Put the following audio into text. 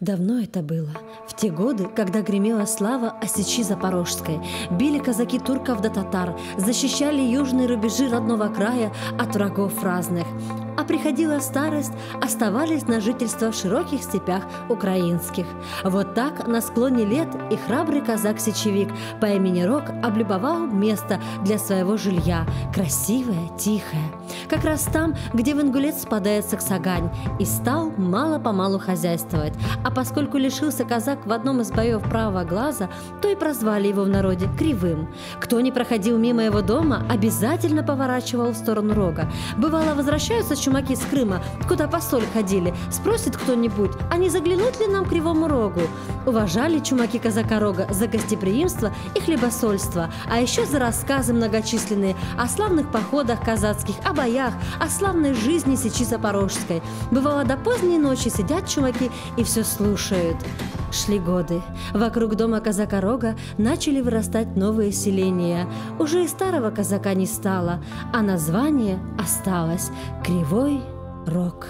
Давно это было, в те годы, когда гремела слава о Сечи Запорожской. Били казаки турков до татар, защищали южные рубежи родного края от врагов разных. А приходила старость, оставались на жительство в широких степях украинских. Вот так на склоне лет и храбрый казак-сечевик по имени Рок облюбовал место для своего жилья, красивое, тихое, как раз там, где в Ингулец спадает Саксагань, и стал мало-помалу хозяйствовать. А поскольку лишился казак в одном из боев правого глаза, то и прозвали его в народе Кривым. Кто не проходил мимо его дома, обязательно поворачивал в сторону Рога. Бывало, возвращаются чумаки с Крыма, куда по соль ходили, спросит кто-нибудь, а не заглянуть ли нам к Кривому Рогу? Уважали чумаки казака Рога за гостеприимство и хлебосольство, а еще за рассказы многочисленные о славных походах казацких, о боях, о славной жизни Сечи Запорожской. Бывало, до поздней ночи сидят чумаки и все слушают. Шли годы. Вокруг дома казака Рога начали вырастать новые селения. Уже и старого казака не стало, а название осталось — Кривой Рог.